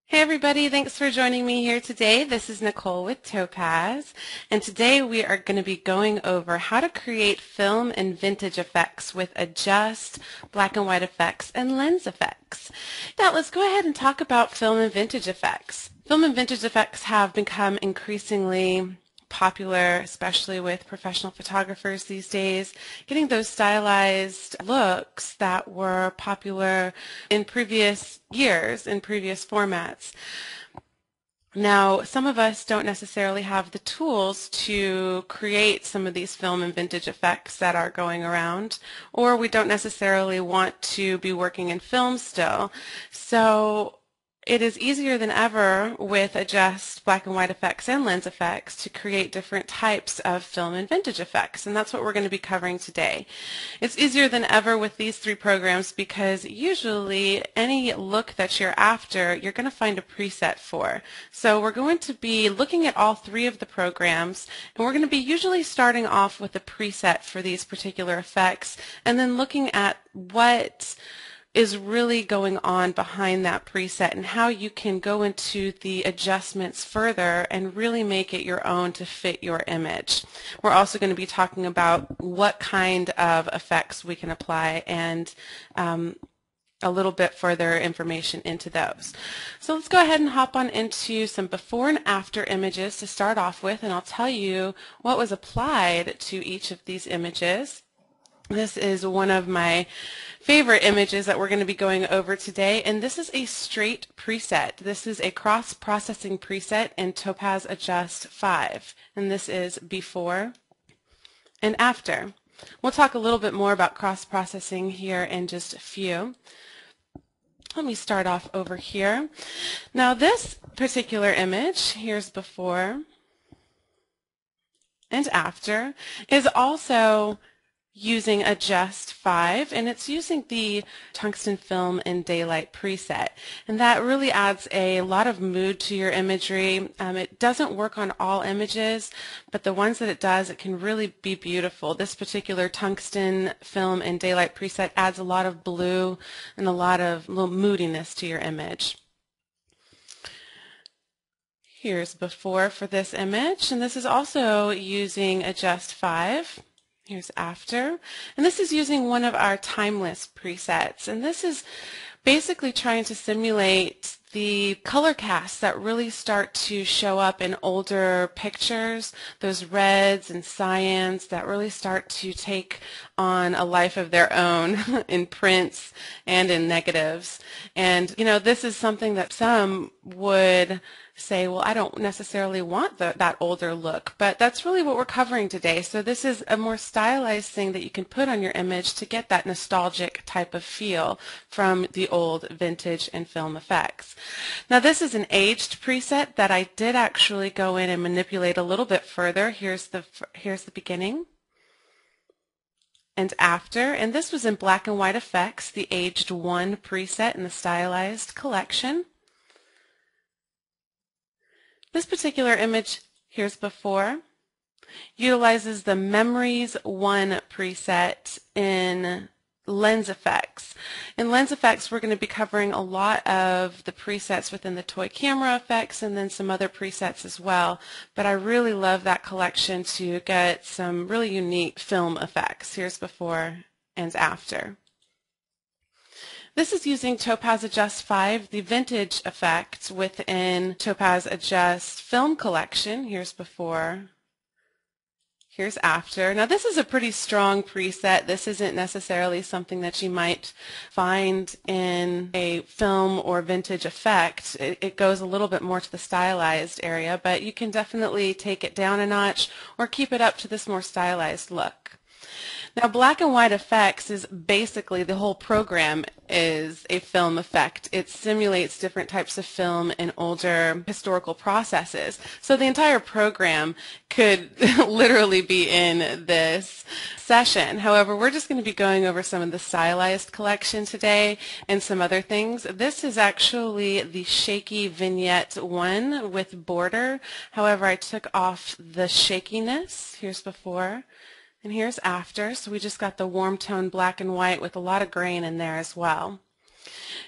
Hey everybody, thanks for joining me here today. This is Nicole with Topaz, and today we are going to be going over how to create film and vintage effects with Adjust, black and white effects, and lens effects. Now let's go ahead and talk about film and vintage effects. Film and vintage effects have become increasingly popular, especially with professional photographers these days, getting those stylized looks that were popular in previous years, in previous formats. Now, some of us don't necessarily have the tools to create some of these film and vintage effects that are going around, or we don't necessarily want to be working in film still. So it is easier than ever with Adjust, black and white effects, and lens effects to create different types of film and vintage effects, and that's what we're going to be covering today. It's easier than ever with these three programs because usually any look that you're after, you're going to find a preset for. So we're going to be looking at all three of the programs, and we're going to be usually starting off with a preset for these particular effects, and then looking at what is really going on behind that preset and how you can go into the adjustments further and really make it your own to fit your image. We're also going to be talking about what kind of effects we can apply and a little bit further information into those. So let's go ahead and hop on into some before and after images to start off with, and I'll tell you what was applied to each of these images. This is one of my favorite images that we're going to be going over today, and this is a straight preset. This is a cross-processing preset in Topaz Adjust 5, and this is before and after. We'll talk a little bit more about cross-processing here in just a few. Let me start off over here. Now this particular image, here's before and after, is also using Adjust 5, and it's using the Tungsten film and daylight preset, and that really adds a lot of mood to your imagery. It doesn't work on all images, but the ones that it does, it can really be beautiful. This particular Tungsten film and daylight preset adds a lot of blue and a lot of little moodiness to your image. Here's before for this image, and this is also using Adjust 5. Here's after, and this is using one of our timeless presets, and this is basically trying to simulate the color casts that really start to show up in older pictures, those reds and cyans that really start to take on a life of their own in prints and in negatives. And you know, this is something that some would say, well, I don't necessarily want that older look, but that's really what we're covering today. So this is a more stylized thing that you can put on your image to get that nostalgic type of feel from the old vintage and film effects. Now this is an aged preset that I did actually go in and manipulate a little bit further. Here's the beginning and after, and this was in black and white effects, the aged 1 preset in the stylized collection. This particular image, here's before, utilizes the Memories 1 preset in lens effects. In lens effects, we're going to be covering a lot of the presets within the toy camera effects and then some other presets as well. But I really love that collection to get some really unique film effects. Here's before and after. This is using Topaz Adjust 5, the vintage effect within Topaz Adjust Film Collection. Here's before, here's after. Now this is a pretty strong preset. This isn't necessarily something that you might find in a film or vintage effect. It goes a little bit more to the stylized area, but you can definitely take it down a notch or keep it up to this more stylized look. Now black and white effects is basically, the whole program is a film effect. It simulates different types of film in older historical processes. So the entire program could literally be in this session. However, we're just going to be going over some of the stylized collection today and some other things. This is actually the shaky Vignette 1 with border. However, I took off the shakiness. Here's before. And here's after, so we just got the warm tone black and white with a lot of grain in there as well.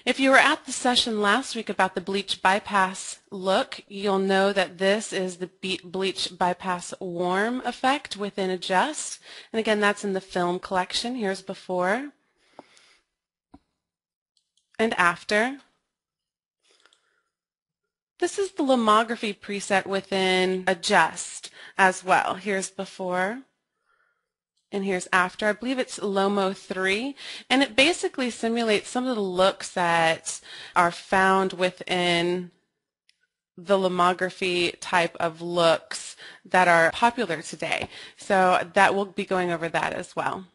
If you were at the session last week about the bleach bypass look, you'll know that this is the bleach bypass warm effect within Adjust. And again, that's in the film collection. Here's before and after. This is the lomography preset within Adjust as well. Here's before and here's after. I believe it's Lomo 3, and it basically simulates some of the looks that are found within the lomography type of looks that are popular today. So that we'll be going over that as well.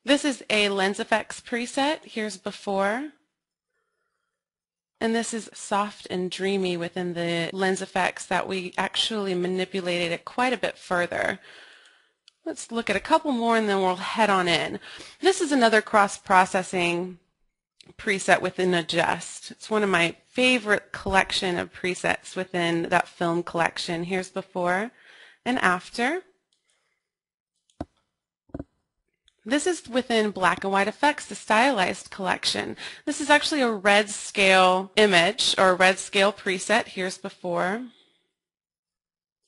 This is a lens effects preset. Here's before. And this is soft and dreamy within the lens effects that we actually manipulated it quite a bit further. Let's look at a couple more and then we'll head on in. This is another cross-processing preset within Adjust. It's one of my favorite collection of presets within that film collection. Here's before and after. This is within Black and White Effects, the Stylized collection. This is actually a red scale image or a red scale preset. Here's before.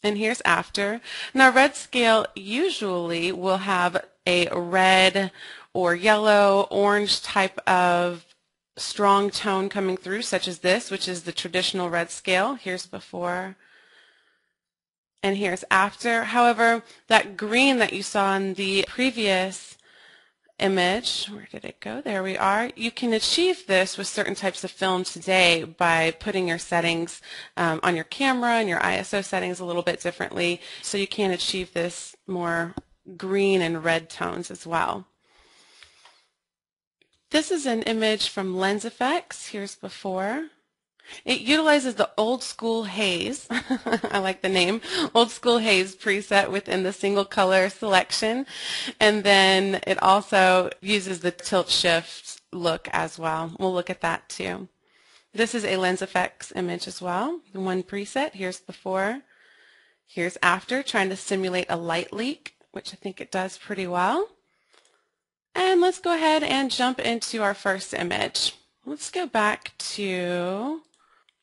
And here's after. Now, red scale usually will have a red or yellow, orange type of strong tone coming through, such as this, which is the traditional red scale. Here's before and here's after. However, that green that you saw in the previous image, where did it go? There we are. You can achieve this with certain types of film today by putting your settings on your camera and your ISO settings a little bit differently, so you can achieve this more green and red tones as well. This is an image from Lens Effects. Here's before. It utilizes the Old School Haze, I like the name, Old School Haze preset within the single color selection, and then it also uses the tilt shift look as well. We'll look at that too. This is a Lens Effects image as well, one preset. Here's before, here's after, trying to simulate a light leak, which I think it does pretty well. And let's go ahead and jump into our first image. Let's go back to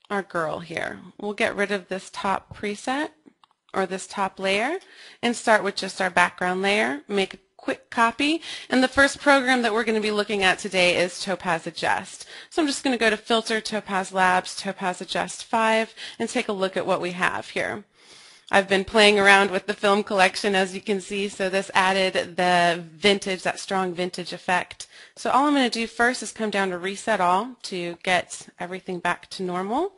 our girl here. We'll get rid of this top preset or this top layer and start with just our background layer. Make a quick copy, and the first program that we're going to be looking at today is Topaz Adjust. So I'm just going to go to Filter, Topaz Labs, Topaz Adjust 5, and take a look at what we have here. I've been playing around with the film collection, as you can see, so this added the vintage, that strong vintage effect. So all I'm going to do first is come down to Reset All to get everything back to normal.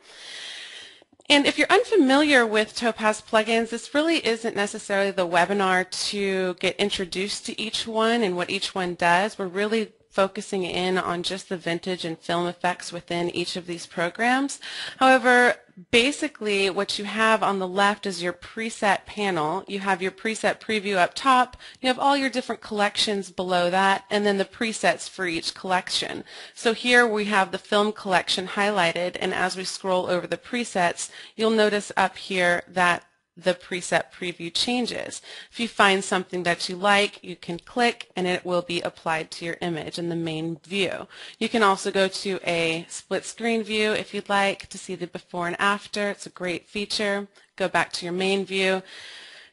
And if you're unfamiliar with Topaz plugins, this really isn't necessarily the webinar to get introduced to each one and what each one does. We're really focusing in on just the vintage and film effects within each of these programs. However, basically what you have on the left is your preset panel. You have your preset preview up top, you have all your different collections below that, and then the presets for each collection. So here we have the film collection highlighted, and as we scroll over the presets, you'll notice up here that the preset preview changes. If you find something that you like, you can click and it will be applied to your image in the main view. You can also go to a split screen view if you'd like to see the before and after. It's a great feature. Go back to your main view.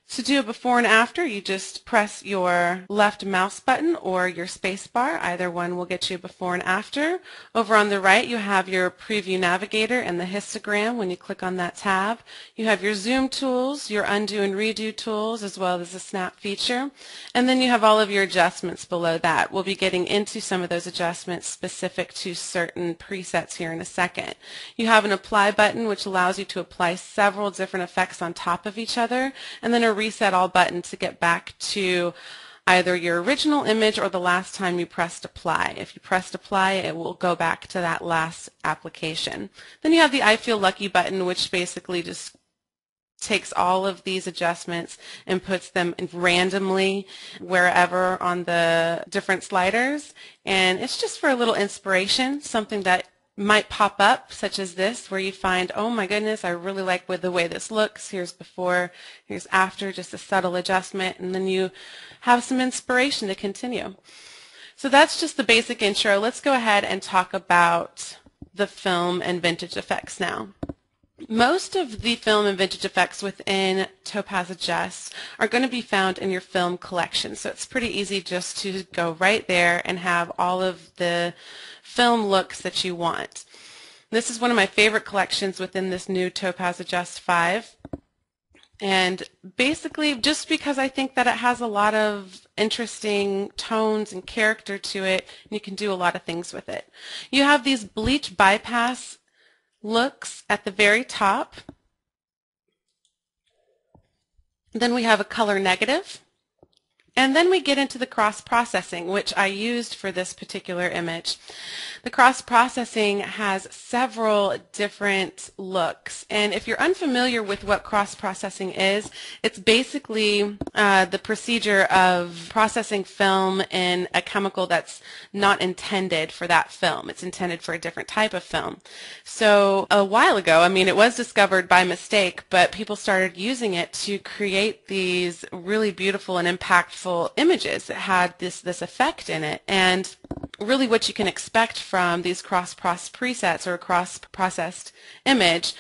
To do a before and after, you just press your left mouse button or your space bar. Either one will get you before and after. Over on the right, you have your preview navigator and the histogram when you click on that tab. You have your zoom tools, your undo and redo tools, as well as the snap feature. And then you have all of your adjustments below that. We'll be getting into some of those adjustments specific to certain presets here in a second. You have an apply button, which allows you to apply several different effects on top of each other, and then a reset all button to get back to either your original image or the last time you pressed apply. If you pressed apply, it will go back to that last application. Then you have the I Feel Lucky button, which basically just takes all of these adjustments and puts them randomly wherever on the different sliders, and it's just for a little inspiration, something that might pop up, such as this, where you find, oh my goodness, I really like the way this looks. Here's before, here's after, just a subtle adjustment, and then you have some inspiration to continue. So that's just the basic intro. Let's go ahead and talk about the film and vintage effects now. Most of the film and vintage effects within Topaz Adjust are going to be found in your film collection. So it's pretty easy just to go right there and have all of the film looks that you want. This is one of my favorite collections within this new Topaz Adjust 5. And basically, just because I think that it has a lot of interesting tones and character to it, and you can do a lot of things with it. You have these bleach bypass looks at the very top. Then we have a color negative. And then we get into the cross-processing, which I used for this particular image. The cross-processing has several different looks. And if you're unfamiliar with what cross-processing is, it's basically the procedure of processing film in a chemical that's not intended for that film. It's intended for a different type of film. So a while ago, I mean, it was discovered by mistake, but people started using it to create these really beautiful and impactful images that had this effect in it. And really what you can expect from these cross-processed presets or cross-processed image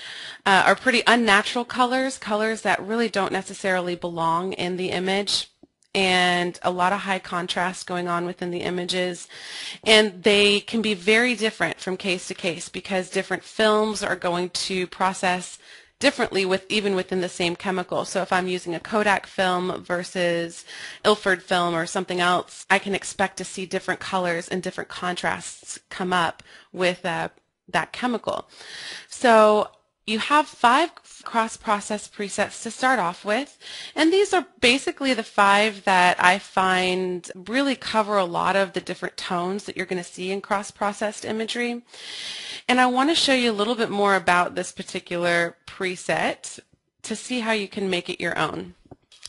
are pretty unnatural colors that really don't necessarily belong in the image, and a lot of high contrast going on within the images. And they can be very different from case to case because different films are going to process differently even within the same chemical. So if I'm using a Kodak film versus Ilford film or something else, I can expect to see different colors and different contrasts come up with that chemical. So you have 5 cross-process presets to start off with, and these are basically the 5 that I find really cover a lot of the different tones that you're going to see in cross-processed imagery. And I want to show you a little bit more about this particular preset to see how you can make it your own.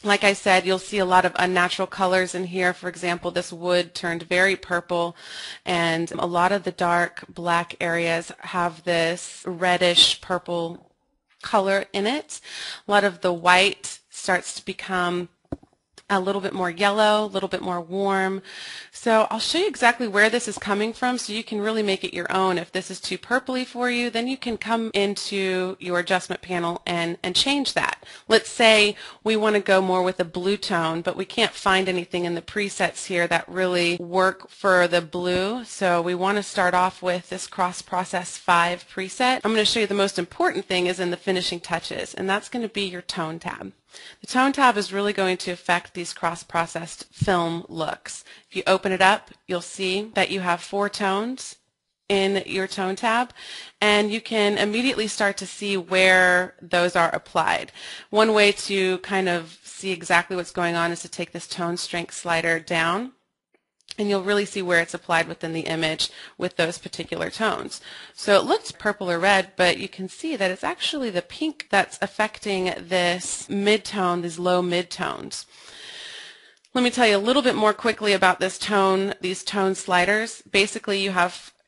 Like I said, you'll see a lot of unnatural colors in here. For example, this wood turned very purple, and a lot of the dark black areas have this reddish purple color in it. A lot of the white starts to become a little bit more yellow, a little bit more warm. So I'll show you exactly where this is coming from so you can really make it your own. If this is too purpley for you, then you can come into your adjustment panel and change that. Let's say we want to go more with a blue tone, but we can't find anything in the presets here that really work for the blue. So we want to start off with this cross-process 5 preset. I'm going to show you the most important thing is in the finishing touches, and that's going to be your tone tab. The tone tab is really going to affect these cross-processed film looks. If you open it up, you'll see that you have 4 tones in your tone tab, and you can immediately start to see where those are applied. One way to kind of see exactly what's going on is to take this tone strength slider down, and you'll really see where it's applied within the image with those particular tones. So it looks purple or red, but you can see that it's actually the pink that's affecting this mid-tone, these low mid-tones. Let me tell you a little bit more quickly about these tone sliders. Basically,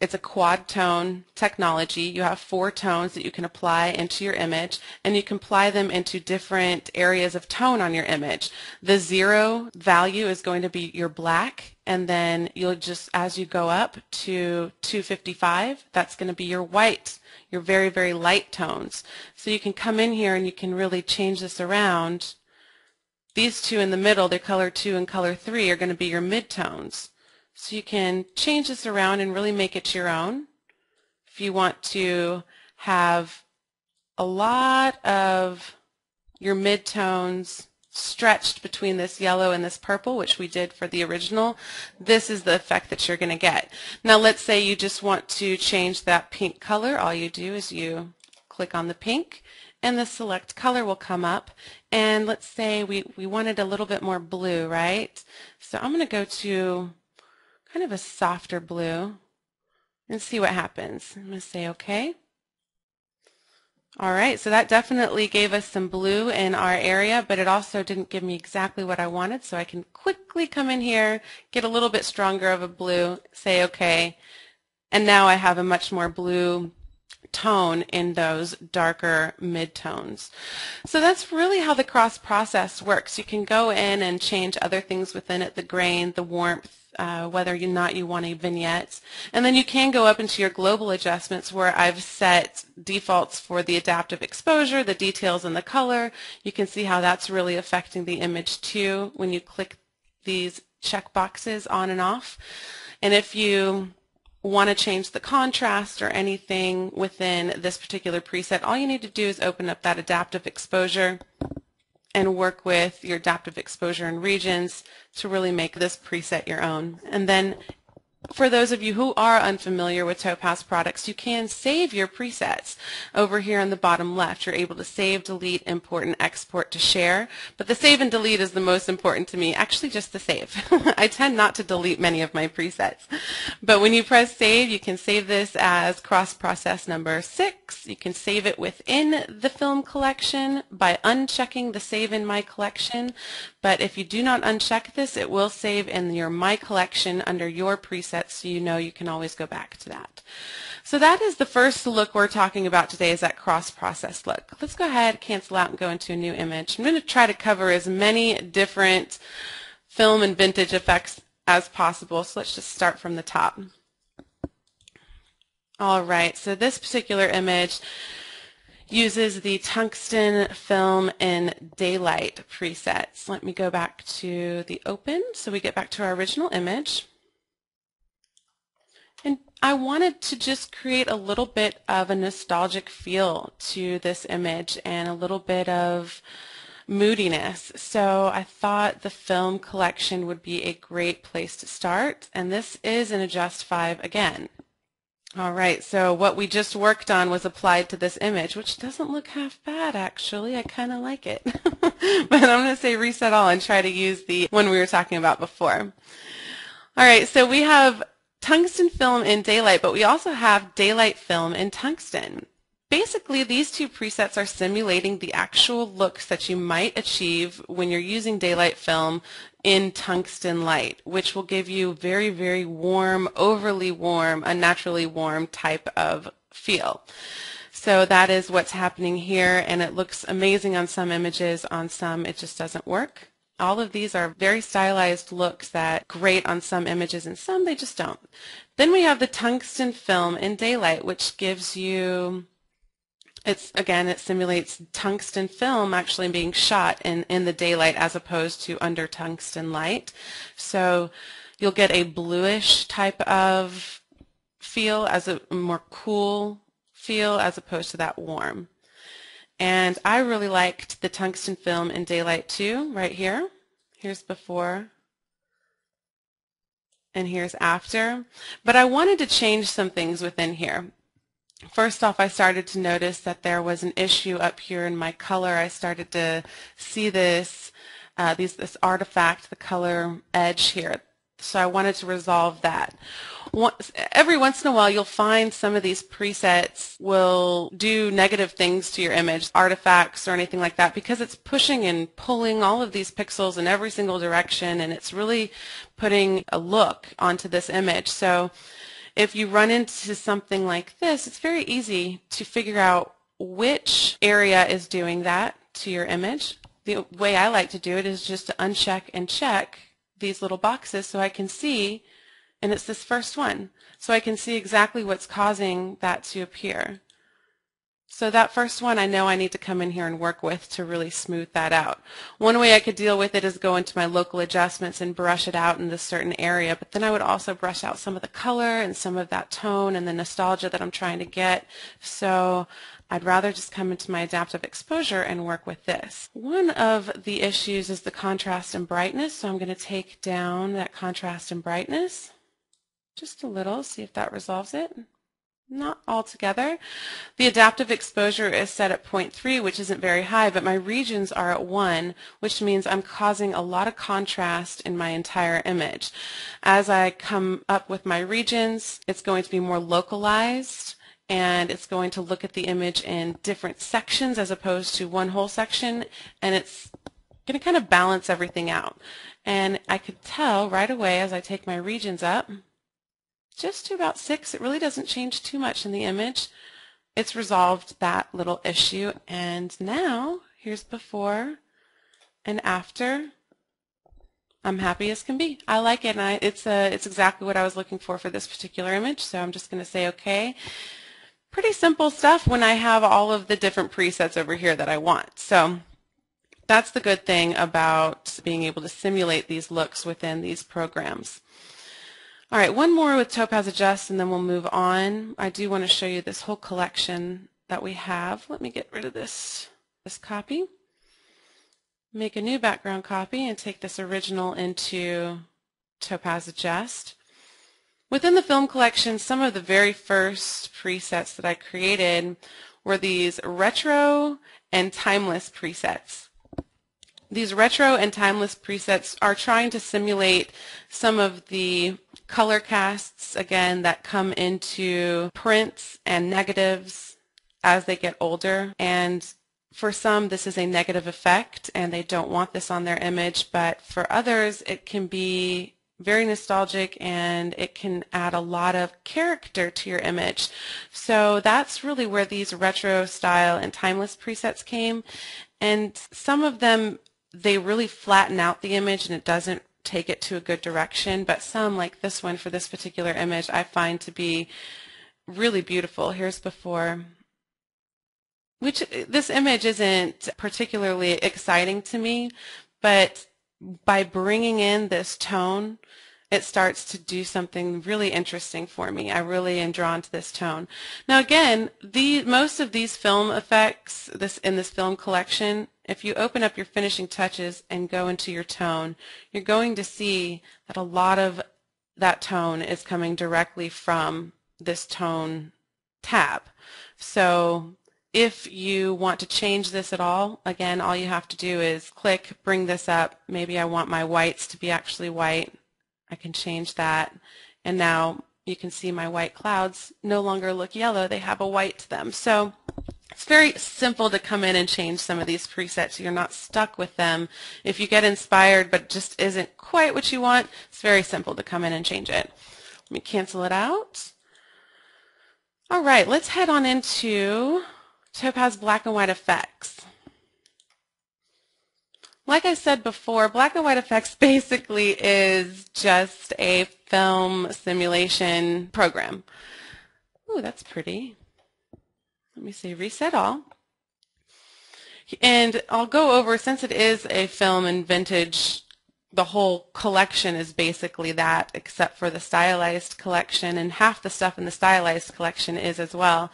it's a quad tone technology. You have 4 tones that you can apply into your image, and you can apply them into different areas of tone on your image. The 0 value is going to be your black, and then you'll just, as you go up to 255, that's going to be your white, your very, very light tones. So you can come in here and you can really change this around. These 2 in the middle, they're color 2 and color 3, are going to be your mid-tones. So you can change this around and really make it your own. If you want to have a lot of your mid-tones stretched between this yellow and this purple, which we did for the original, this is the effect that you're going to get. Now let's say you just want to change that pink color. All you do is you click on the pink, and the select color will come up. And let's say we wanted a little bit more blue, right? So I'm going to go to kind of a softer blue and see what happens. I'm going to say OK. All right, so that definitely gave us some blue in our area, but it also didn't give me exactly what I wanted, so I can quickly come in here, get a little bit stronger of a blue, say OK, and now I have a much more blue tone in those darker mid-tones. So that's really how the cross process works. You can go in and change other things within it, the grain, the warmth, whether or not you want a vignette. And then you can go up into your global adjustments where I've set defaults for the adaptive exposure, the details, and the color. You can see how that's really affecting the image too when you click these check boxes on and off. And if you want to change the contrast or anything within this particular preset, all you need to do is open up that adaptive exposure and work with your adaptive exposure and regions to really make this preset your own. And then for those of you who are unfamiliar with Topaz products, you can save your presets. Over here on the bottom left, you're able to save, delete, import, and export to share. But the save and delete is the most important to me, actually just the save. I tend not to delete many of my presets. But when you press save, you can save this as cross-process number 6. You can save it within the film collection by unchecking the save in my collection. But if you do not uncheck this, it will save in your My Collection under your presets, so you know you can always go back to that. So that is the first look we're talking about today, is that cross-process look. Let's go ahead, cancel out, and go into a new image. I'm going to try to cover as many different film and vintage effects as possible, so let's just start from the top. All right, so this particular image uses the Tungsten Film in Daylight presets. Let me go back to the open so we get back to our original image. And I wanted to just create a little bit of a nostalgic feel to this image and a little bit of moodiness. So I thought the film collection would be a great place to start. And this is an Adjust 5 again. All right, so what we just worked on was applied to this image, which doesn't look half bad, actually. I kind of like it. But I'm going to say reset all and try to use the one we were talking about before. All right, so we have Tungsten Film in Daylight, but we also have Daylight Film in Tungsten. Basically, these two presets are simulating the actual looks that you might achieve when you're using Daylight Film in Tungsten Light, which will give you very, very warm, overly warm, unnaturally warm type of feel. So that is what's happening here, and it looks amazing on some images. On some, it just doesn't work. All of these are very stylized looks that great on some images, and some they just don't. Then we have the Tungsten Film in Daylight, which gives you, it simulates tungsten film actually being shot in the daylight as opposed to under tungsten light. So you'll get a bluish type of feel, as a more cool feel as opposed to that warm. And I really liked the Tungsten Film in Daylight too, right here. Here's before and here's after. But I wanted to change some things within here. First off, I started to notice that there was an issue up here in my color. I started to see this artifact, the color edge here. So I wanted to resolve that. Every once in a while, you'll find some of these presets will do negative things to your image, artifacts or anything like that, because it's pushing and pulling all of these pixels in every single direction, and it's really putting a look onto this image. So if you run into something like this, it's very easy to figure out which area is doing that to your image. The way I like to do it is just to uncheck and check these little boxes so I can see, and it's this first one, so I can see exactly what's causing that to appear. So that first one I know I need to come in here and work with to really smooth that out. One way I could deal with it is go into my local adjustments and brush it out in this certain area, but then I would also brush out some of the color and some of that tone and the nostalgia that I'm trying to get. So I'd rather just come into my adaptive exposure and work with this. One of the issues is the contrast and brightness, so I'm going to take down that contrast and brightness just a little, see if that resolves it. Not altogether. The adaptive exposure is set at 0.3, which isn't very high, but my regions are at 1, which means I'm causing a lot of contrast in my entire image. As I come up with my regions, it's going to be more localized, and it's going to look at the image in different sections as opposed to one whole section, and it's going to kind of balance everything out. And I could tell right away as I take my regions up, just to about 6. It really doesn't change too much in the image. It's resolved that little issue, and now here's before and after. I'm happy as can be. I like it, and it's exactly what I was looking for this particular image, so I'm just going to say okay. Pretty simple stuff when I have all of the different presets over here that I want. So that's the good thing about being able to simulate these looks within these programs. All right, one more with Topaz Adjust and then we'll move on. I do want to show you this whole collection that we have. Let me get rid of this copy. Make a new background copy and take this original into Topaz Adjust. Within the film collection, some of the very first presets that I created were these retro and timeless presets. These retro and timeless presets are trying to simulate some of the color casts, again, that come into prints and negatives as they get older. And for some, this is a negative effect, and they don't want this on their image, but for others, it can be very nostalgic and it can add a lot of character to your image. So that's really where these retro style and timeless presets came. And some of them, they really flatten out the image and it doesn't take it to a good direction, but some, like this one for this particular image, I find to be really beautiful. Here's before, which this image isn't particularly exciting to me, but by bringing in this tone, it starts to do something really interesting for me. I really am drawn to this tone. Now again, most of these film effects in this film collection, if you open up your finishing touches and go into your tone, you're going to see that a lot of that tone is coming directly from this tone tab. So if you want to change this at all, again, all you have to do is click, bring this up. Maybe I want my whites to be actually white. I can change that. And now you can see my white clouds no longer look yellow. They have a white to them. So it's very simple to come in and change some of these presets. You're not stuck with them. If you get inspired but it just isn't quite what you want, it's very simple to come in and change it. Let me cancel it out. All right, let's head on into Topaz black and white effects. Like I said before, black and white effects basically is just a film simulation program. Ooh, that's pretty. Let me see, reset all. And I'll go over, since it is a film and vintage, the whole collection is basically that, except for the stylized collection, and half the stuff in the stylized collection is as well.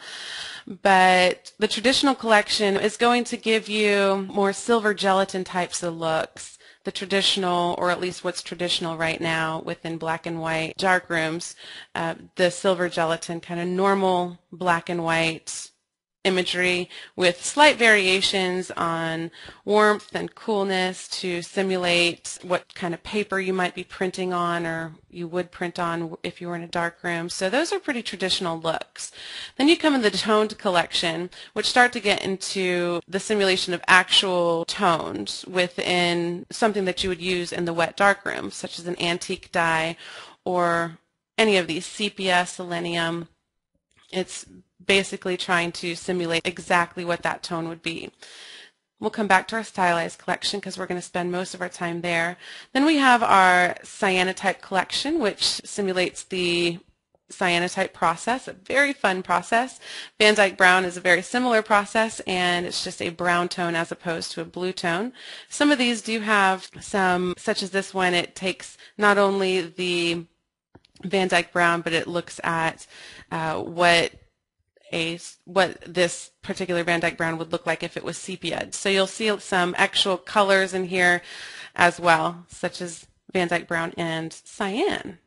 But the traditional collection is going to give you more silver gelatin types of looks. The traditional, or at least what's traditional right now within black and white dark rooms, the silver gelatin kind of normal black and white imagery with slight variations on warmth and coolness to simulate what kind of paper you might be printing on or you would print on if you were in a dark room. So those are pretty traditional looks. Then you come in the toned collection, which start to get into the simulation of actual tones within something that you would use in the wet dark room, such as an antique dye or any of these sepia, selenium. It's basically trying to simulate exactly what that tone would be. We'll come back to our stylized collection because we're going to spend most of our time there. Then we have our Cyanotype Collection, which simulates the cyanotype process, a very fun process. Dyke Brown is a very similar process, and it's just a brown tone as opposed to a blue tone. Some of these do have some, such as this one, it takes not only the Dyke Brown, but it looks at what this particular Dyke Brown would look like if it was sepia. So you'll see some actual colors in here as well, such as Dyke Brown and cyan.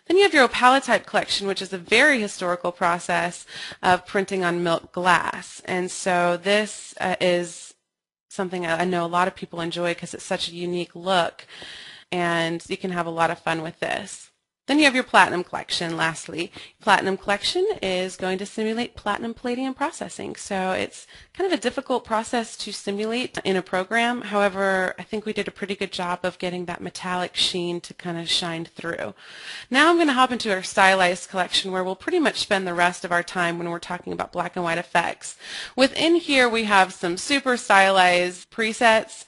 Then you have your Opala type collection, which is a very historical process of printing on milk glass. And so this is something I know a lot of people enjoy because it's such a unique look, and you can have a lot of fun with this. Then you have your Platinum Collection, lastly. Platinum Collection is going to simulate platinum palladium processing. So it's kind of a difficult process to simulate in a program. However, I think we did a pretty good job of getting that metallic sheen to kind of shine through. Now I'm going to hop into our Stylized Collection, where we'll pretty much spend the rest of our time when we're talking about black and white effects. Within here we have some super stylized presets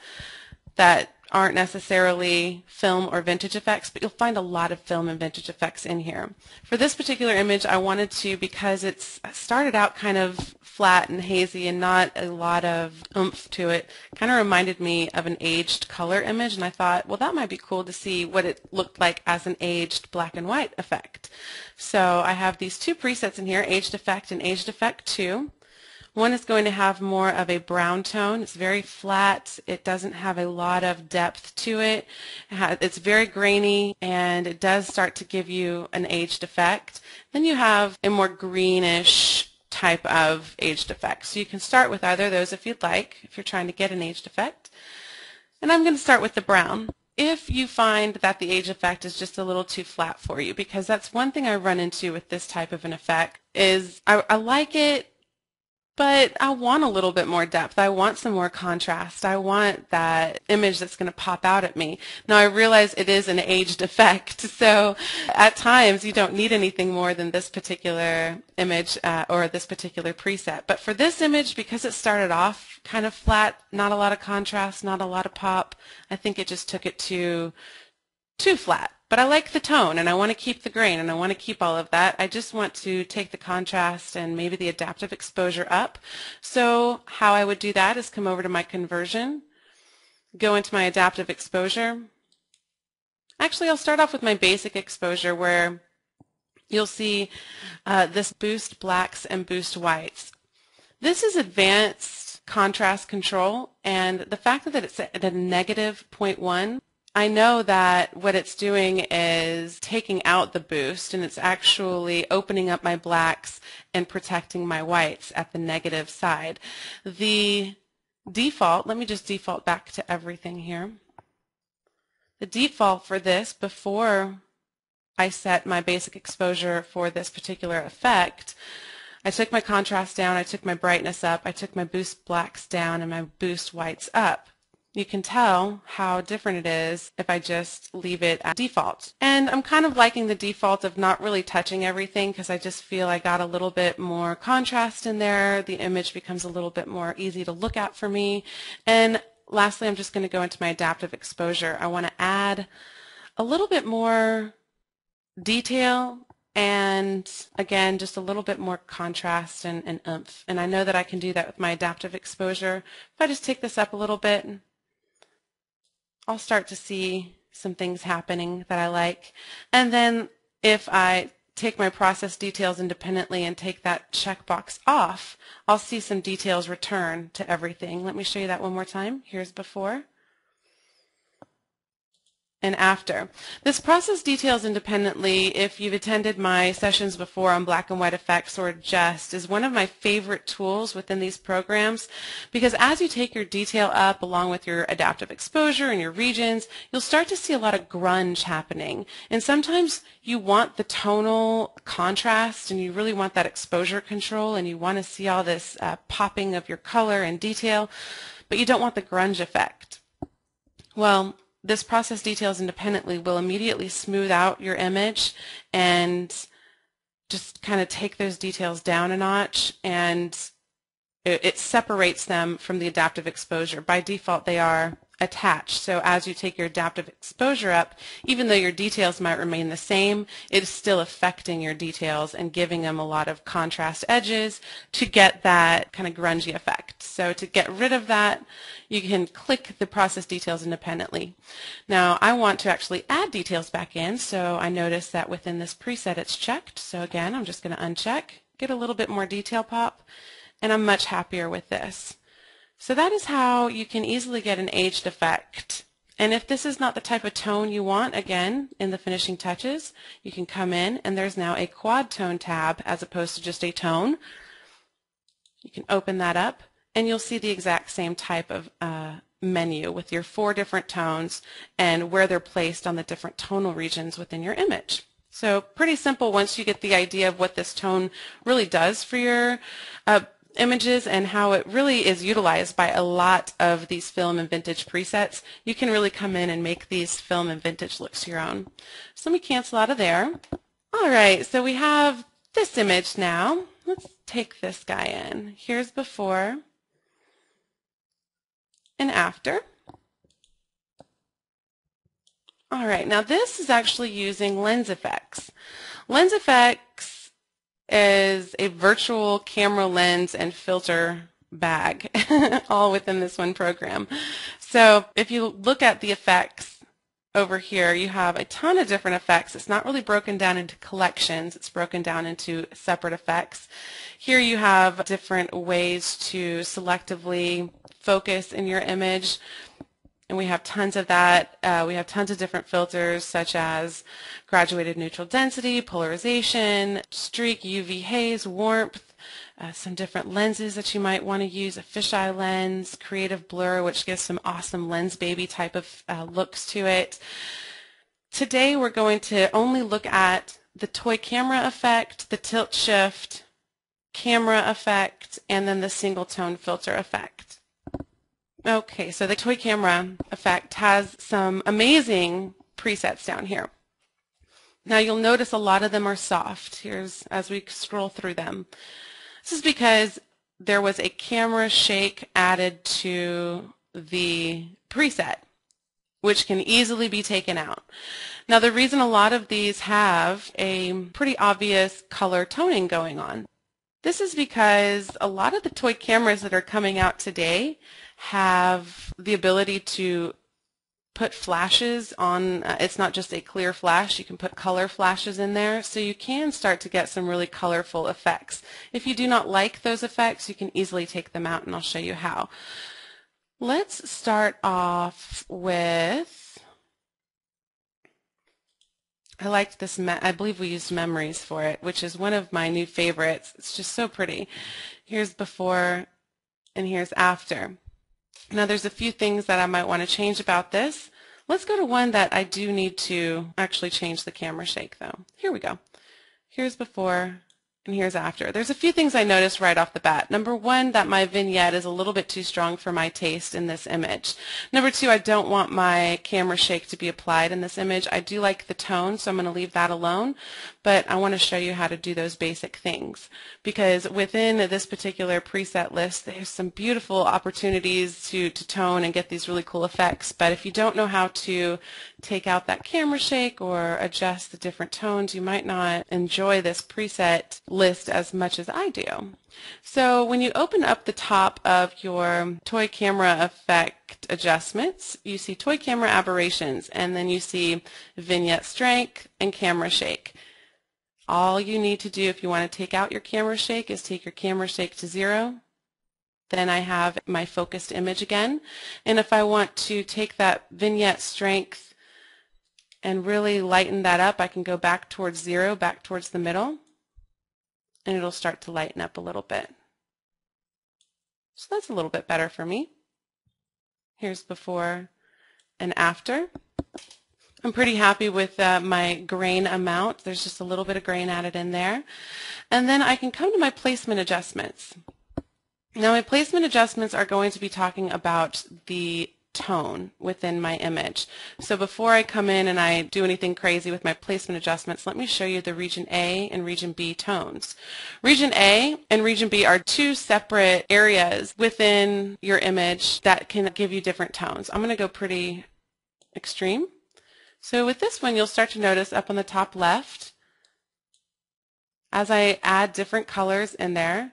that aren't necessarily film or vintage effects, but you'll find a lot of film and vintage effects in here. For this particular image, I wanted to, because it's started out kind of flat and hazy and not a lot of oomph to it, kind of reminded me of an aged color image, and I thought, well, that might be cool to see what it looked like as an aged black and white effect. So I have these two presets in here, Aged Effect and Aged Effect 2. One is going to have more of a brown tone. It's very flat. It doesn't have a lot of depth to it. It's very grainy, and it does start to give you an aged effect. Then you have a more greenish type of aged effect. So you can start with either of those if you'd like, if you're trying to get an aged effect. And I'm going to start with the brown. If you find that the age effect is just a little too flat for you, because that's one thing I run into with this type of an effect, is I like it, but I want a little bit more depth. I want some more contrast. I want that image that's going to pop out at me. Now I realize it is an aged effect, so at times you don't need anything more than this particular image or this particular preset. But for this image, because it started off kind of flat, not a lot of contrast, not a lot of pop, I think it just took it too flat. But I like the tone, and I want to keep the grain, and I want to keep all of that. I just want to take the contrast and maybe the adaptive exposure up. So how I would do that is come over to my conversion, go into my adaptive exposure. Actually, I'll start off with my basic exposure, where you'll see this boost blacks and boost whites. This is advanced contrast control, and the fact that it's at a negative 0.1, I know that what it's doing is taking out the boost, and it's actually opening up my blacks and protecting my whites at the negative side. The default, let me just default back to everything here. The default for this, before I set my basic exposure for this particular effect, I took my contrast down, I took my brightness up, I took my boost blacks down, and my boost whites up. You can tell how different it is if I just leave it at default. And I'm kind of liking the default of not really touching everything, because I just feel I got a little bit more contrast in there. The image becomes a little bit more easy to look at for me. And lastly, I'm just going to go into my adaptive exposure. I want to add a little bit more detail and, again, just a little bit more contrast and oomph. And I know that I can do that with my adaptive exposure. If I just take this up a little bit, I'll start to see some things happening that I like. And then if I take my process details independently and take that checkbox off, I'll see some details return to everything. Let me show you that one more time. Here's before and after. This process details independently, if you've attended my sessions before on black and white effects or adjust, is one of my favorite tools within these programs, because as you take your detail up along with your adaptive exposure and your regions, you'll start to see a lot of grunge happening. And sometimes you want the tonal contrast, and you really want that exposure control, and you want to see all this popping of your color and detail, but you don't want the grunge effect. Well, this process details independently will immediately smooth out your image and just kind of take those details down a notch, and it separates them from the adaptive exposure. By default, they are attached. So as you take your adaptive exposure up, even though your details might remain the same, it is still affecting your details and giving them a lot of contrast edges to get that kind of grungy effect. So to get rid of that, you can click the process details independently. Now I want to actually add details back in, so I notice that within this preset it's checked. So again, I'm just going to uncheck, get a little bit more detail pop, and I'm much happier with this. So that is how you can easily get an aged effect. And if this is not the type of tone you want, again, in the finishing touches, you can come in, and there's now a quad tone tab as opposed to just a tone. You can open that up, and you'll see the exact same type of menu with your 4 different tones and where they're placed on the different tonal regions within your image. So pretty simple once you get the idea of what this tone really does for your images and how it really is utilized by a lot of these film and vintage presets. You can really come in and make these film and vintage looks your own. So let me cancel out of there. All right, so we have this image now. Let's take this guy in. Here's before and after. All right, now this is actually using Lens Effects. Lens Effects is a virtual camera lens and filter bag all within this one program. So if you look at the effects over here, you have a ton of different effects. It's not really broken down into collections. It's broken down into separate effects. Here you have different ways to selectively focus in your image. And we have tons of that. We have tons of different filters such as graduated neutral density, polarization, streak, UV haze, warmth, some different lenses that you might want to use, a fisheye lens, creative blur, which gives some awesome lens baby type of looks to it. Today we're going to only look at the toy camera effect, the tilt shift, camera effect, and then the single tone filter effect. Okay, so the toy camera effect has some amazing presets down here. Now you'll notice a lot of them are soft. Here's as we scroll through them. This is because there was a camera shake added to the preset, which can easily be taken out. Now the reason a lot of these have a pretty obvious color toning going on, this is because a lot of the toy cameras that are coming out today have the ability to put flashes on. It's not just a clear flash, you can put color flashes in there, so you can start to get some really colorful effects. If you do not like those effects, you can easily take them out, and I'll show you how. Let's start off with, I liked this, I believe we used Memories for it, which is one of my new favorites. It's just so pretty. Here's before and here's after. Now there's a few things that I might want to change about this. Let's go to one that I do need to actually change the camera shake though. Here we go. Here's before and here's after. There's a few things I noticed right off the bat. Number one, that my vignette is a little bit too strong for my taste in this image. Number two, I don't want my camera shake to be applied in this image. I do like the tone, so I'm going to leave that alone, but I want to show you how to do those basic things, because within this particular preset list, there's some beautiful opportunities to tone and get these really cool effects, but if you don't know how to take out that camera shake or adjust the different tones, you might not enjoy this preset list as much as I do. So when you open up the top of your toy camera effect adjustments, you see toy camera aberrations, and then you see vignette strength and camera shake. All you need to do if you want to take out your camera shake is take your camera shake to 0. Then I have my focused image again. And if I want to take that vignette strength and really lighten that up, I can go back towards 0, back towards the middle, and it'll start to lighten up a little bit. So that's a little bit better for me. Here's before and after. I'm pretty happy with my grain amount. There's just a little bit of grain added in there. And then I can come to my placement adjustments. Now my placement adjustments are going to be talking about the tone within my image. So before I come in and I do anything crazy with my placement adjustments, let me show you the region A and region B tones. Region A and region B are two separate areas within your image that can give you different tones. I'm going to go pretty extreme. So with this one, you'll start to notice up on the top left, as I add different colors in there,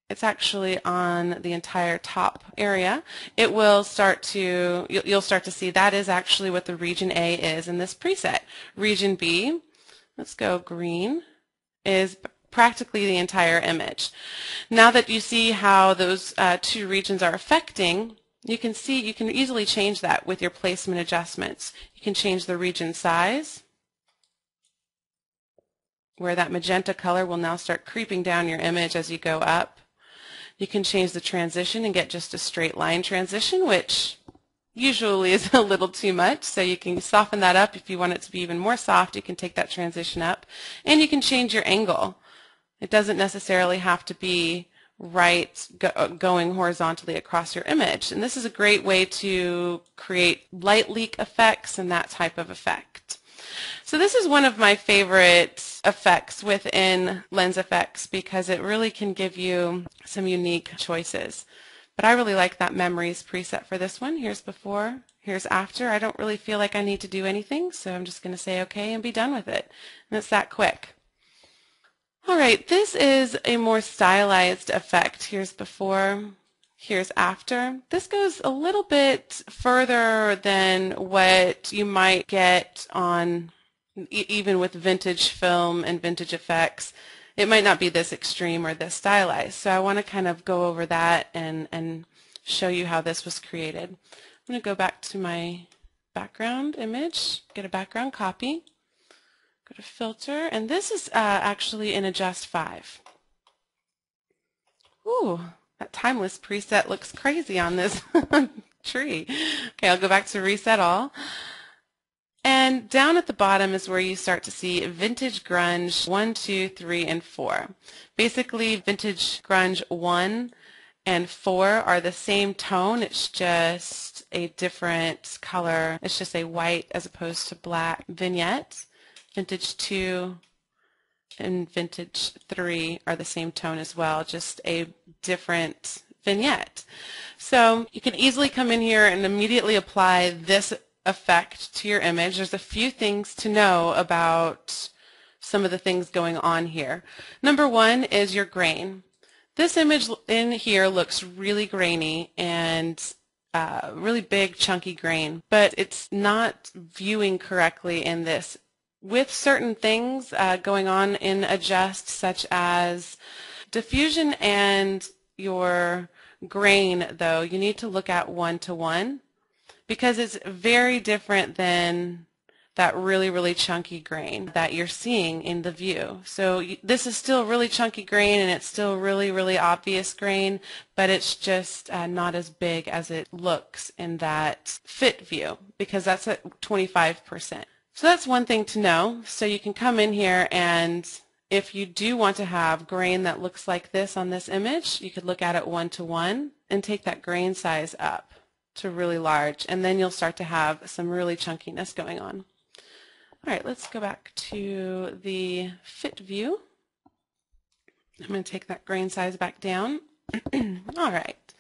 it's actually on the entire top area. It will start to, you'll start to see that is actually what the region A is in this preset. Region B, let's go green, is practically the entire image. Now that you see how those two regions are affecting, you can see you can easily change that with your placement adjustments. You can change the region size, where that magenta color will now start creeping down your image as you go up. You can change the transition and get just a straight line transition, which usually is a little too much, so you can soften that up. If you want it to be even more soft, you can take that transition up. And you can change your angle. It doesn't necessarily have to be right going horizontally across your image. And this is a great way to create light leak effects and that type of effect. So this is one of my favorite effects within Lens Effects because it really can give you some unique choices. But I really like that Memories preset for this one. Here's before, Here's after. I don't really feel like I need to do anything, so I'm just going to say okay and be done with it. And it's that quick. All right, this is a more stylized effect. Here's before, here's after. This goes a little bit further than what you might get on even with vintage film and vintage effects. It might not be this extreme or this stylized. So I want to kind of go over that and show you how this was created. I'm going to go back to my background image, get a background copy. Go to filter, and this is actually in Adjust 5. Ooh, that timeless preset looks crazy on this tree. Okay, I'll go back to reset all. And down at the bottom is where you start to see Vintage Grunge 1, 2, 3, and 4. Basically, Vintage Grunge 1 and 4 are the same tone. It's just a different color. It's just a white as opposed to black vignette. Vintage 2 and Vintage 3 are the same tone as well, just a different vignette. So you can easily come in here and immediately apply this effect to your image. There's a few things to know about some of the things going on here. Number one is your grain. This image in here looks really grainy and really big chunky grain, but it's not viewing correctly in this. With certain things going on in Adjust, such as diffusion and your grain, though, you need to look at 1-to-1 because it's very different than that really, really chunky grain that you're seeing in the view. So this is still really chunky grain and it's still really, really obvious grain, but it's just not as big as it looks in that fit view because that's at 25%. So that's one thing to know. So you can come in here, and if you do want to have grain that looks like this on this image, you could look at it 1-to-1 and take that grain size up to really large, and then you'll start to have some really chunkiness going on. All right, let's go back to the fit view. I'm going to take that grain size back down. All right.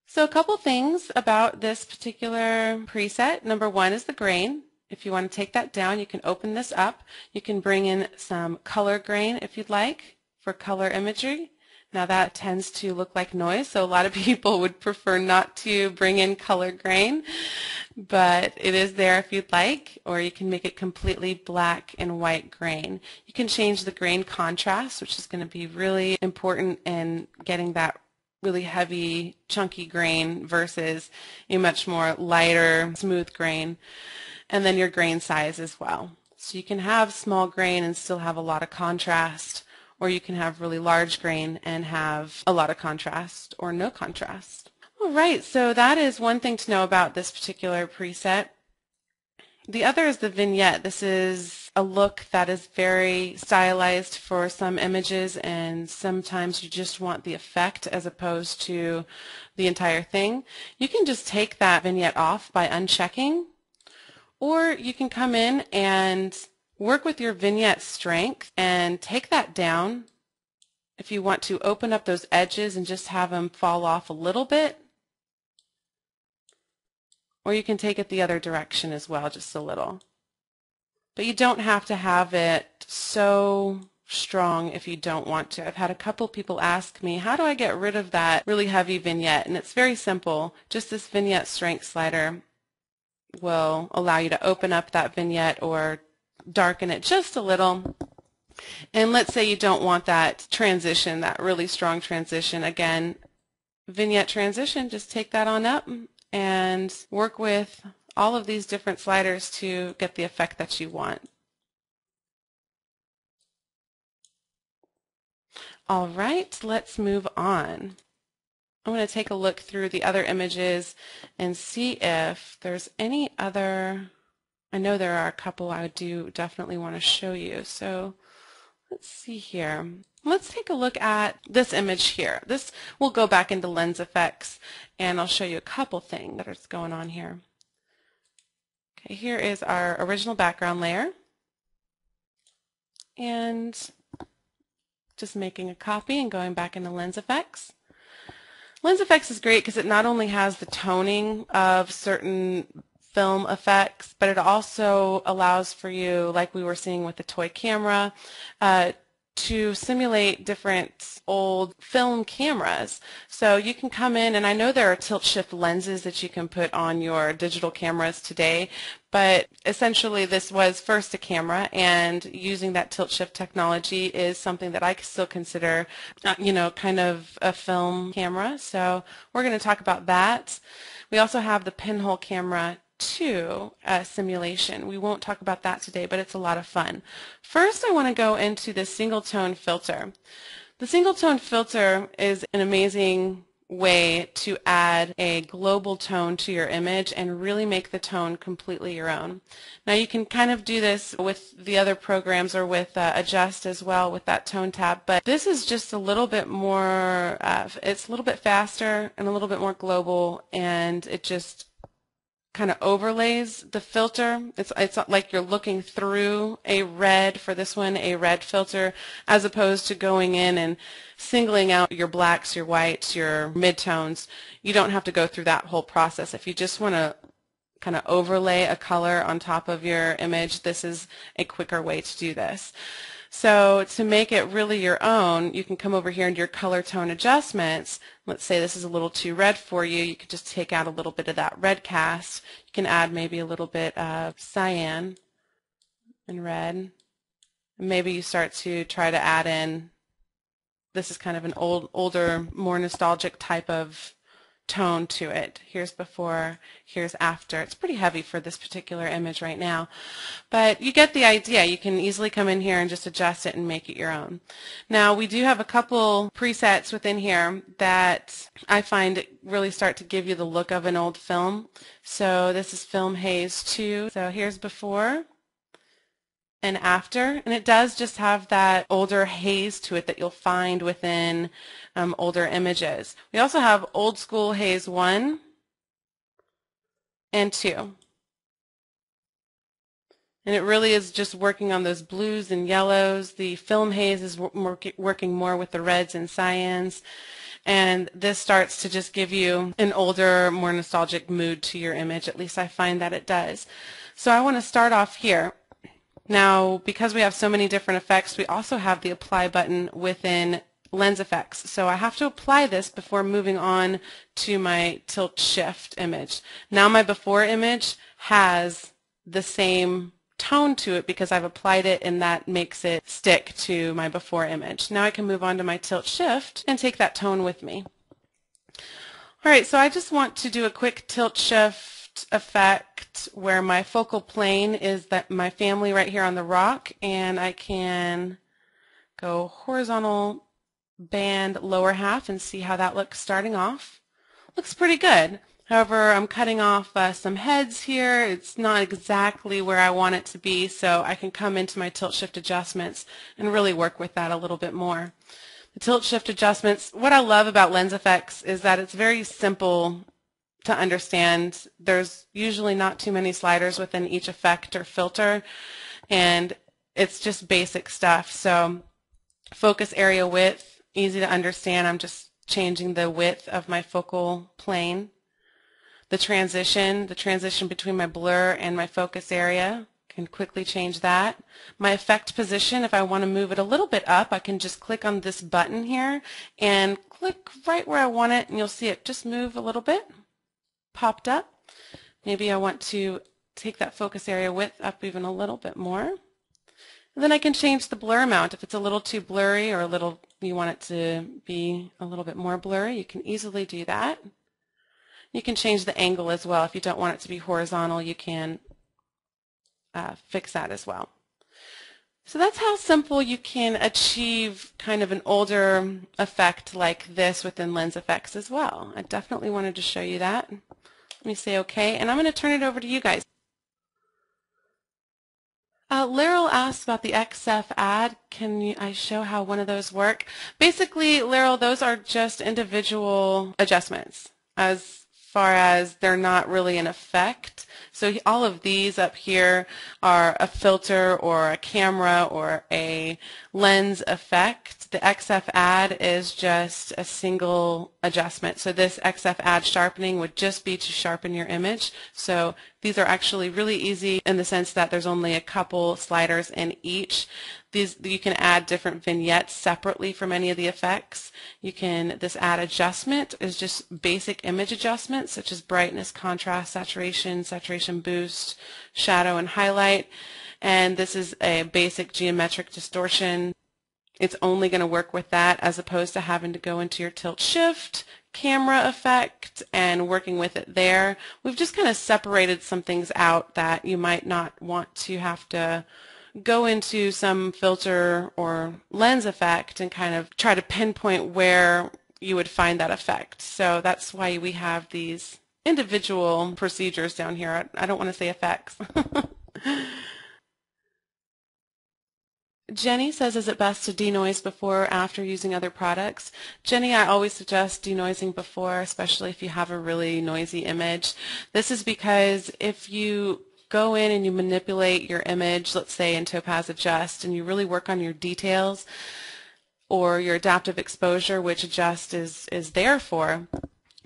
So a couple things about this particular preset. Number one is the grain. If you want to take that down, you can open this up. You can bring in some color grain if you'd like for color imagery. Now that tends to look like noise, so a lot of people would prefer not to bring in color grain, but it is there if you'd like, or you can make it completely black and white grain. You can change the grain contrast, which is going to be really important in getting that really heavy, chunky grain versus a much more lighter, smooth grain. And then your grain size as well. So you can have small grain and still have a lot of contrast, or you can have really large grain and have a lot of contrast or no contrast. All right, so that is one thing to know about this particular preset. The other is the vignette. This is a look that is very stylized for some images, and sometimes you just want the effect as opposed to the entire thing. You can just take that vignette off by unchecking, or you can come in and work with your vignette strength and take that down if you want to open up those edges and just have them fall off a little bit. Or you can take it the other direction as well, just a little. But you don't have to have it so strong if you don't want to. I've had a couple people ask me, how do I get rid of that really heavy vignette? And it's very simple. Just this vignette strength slider will allow you to open up that vignette or darken it just a little. And let's say you don't want that transition, that really strong transition. Again, vignette transition, just take that on up and work with all of these different sliders to get the effect that you want. All right, let's move on. I'm going to take a look through the other images and see if there's any other. I know there are a couple I do definitely want to show you. So let's see here. Let's take a look at this image here. This will go back into lens effects, and I'll show you a couple things that are going on here. Okay, here is our original background layer, and just making a copy and going back into lens effects. Lens Effects is great because it not only has the toning of certain film effects, but it also allows for you, like we were seeing with the toy camera, to simulate different old film cameras. So you can come in, and I know there are tilt-shift lenses that you can put on your digital cameras today, but essentially this was first a camera, and using that tilt-shift technology is something that I still consider, kind of a film camera. So we're going to talk about that. We also have the pinhole camera 2 simulation. We won't talk about that today, but it's a lot of fun. First, I want to go into the single tone filter. The single tone filter is an amazing way to add a global tone to your image and really make the tone completely your own. Now you can kind of do this with the other programs or with Adjust as well with that tone tab, but this is just a little bit more, it's a little bit faster and a little bit more global, and it just kind of overlays the filter. It's like you're looking through a red, for this one, a red filter, as opposed to going in and singling out your blacks, your whites, your midtones. You don't have to go through that whole process. If you just want to kind of overlay a color on top of your image, this is a quicker way to do this. So to make it really your own, you can come over here into your color tone adjustments. Let's say this is a little too red for you. You could just take out a little bit of that red cast. You can add maybe a little bit of cyan and red. And maybe you start to try to add in, this is kind of an older, more nostalgic type of tone to it. Here's before, here's after. It's pretty heavy for this particular image right now, but you get the idea. You can easily come in here and just adjust it and make it your own. Now we do have a couple presets within here that I find really start to give you the look of an old film. So this is Film Haze 2. So here's before and after, and it does just have that older haze to it that you'll find within older images. We also have old school haze 1 and 2. And it really is just working on those blues and yellows. The film haze is working more with the reds and cyans. And this starts to just give you an older, more nostalgic mood to your image. At least I find that it does. So I want to start off here. Now, because we have so many different effects, we also have the apply button within Lens Effects. So I have to apply this before moving on to my tilt shift image. Now my before image has the same tone to it because I've applied it, and that makes it stick to my before image. Now I can move on to my tilt shift and take that tone with me. All right, so I just want to do a quick tilt shift effect where my focal plane is that my family right here on the rock, and I can go horizontal band lower half and see how that looks starting off. Looks pretty good. However, I'm cutting off some heads here. It's not exactly where I want it to be, so I can come into my tilt shift adjustments and really work with that a little bit more. The tilt shift adjustments, what I love about Lens Effects is that it's very simple to understand. There's usually not too many sliders within each effect or filter, and it's just basic stuff. So focus area width, easy to understand. I'm just changing the width of my focal plane. The transition between my blur and my focus area, can quickly change that. My effect position, if I want to move it a little bit up, I can just click on this button here and click right where I want it, and you'll see it just move a little bit. Popped up. Maybe I want to take that focus area width up even a little bit more. And then I can change the blur amount. If it's a little too blurry or you want it to be a little bit more blurry, you can easily do that. You can change the angle as well. If you don't want it to be horizontal, you can fix that as well. So that's how simple you can achieve kind of an older effect like this within Lens Effects as well. I definitely wanted to show you that. Let me say OK, and I'm going to turn it over to you guys. Laryl asked about the XF ad. Can I show how one of those work? Basically, Laryl, those are just individual adjustments as far as they're not really an effect. So all of these up here are a filter or a camera or a lens effect. The XF add is just a single adjustment. So this XF add sharpening would just be to sharpen your image. So these are actually really easy in the sense that there's only a couple sliders in each. You can add different vignettes separately from any of the effects. This add adjustment is just basic image adjustments such as brightness, contrast, saturation boost, shadow, and highlight. And this is a basic geometric distortion. It's only going to work with that as opposed to having to go into your tilt shift, camera effect, and working with it there. We've just kind of separated some things out that you might not want to have to go into some filter or lens effect and kind of try to pinpoint where you would find that effect. So that's why we have these individual procedures down here. I don't want to say effects. Jenny says, is it best to denoise before or after using other products? Jenny, I always suggest denoising before, especially if you have a really noisy image. This is because if you go in and you manipulate your image, let's say in Topaz Adjust, and you really work on your details or your adaptive exposure, which Adjust is there for,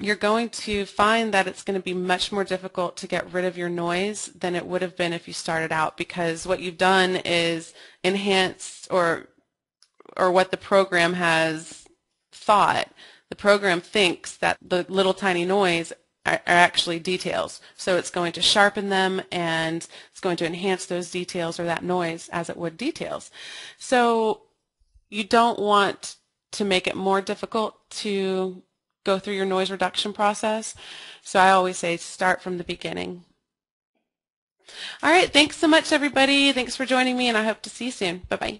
you're going to find that it's going to be much more difficult to get rid of your noise than it would have been if you started out, because what you've done is enhanced or what the program has thought. The program thinks that the little tiny noise are actually details. So it's going to sharpen them and it's going to enhance those details or that noise as it would details. So you don't want to make it more difficult to go through your noise reduction process. So I always say start from the beginning. All right, thanks so much everybody. Thanks for joining me and I hope to see you soon. Bye-bye.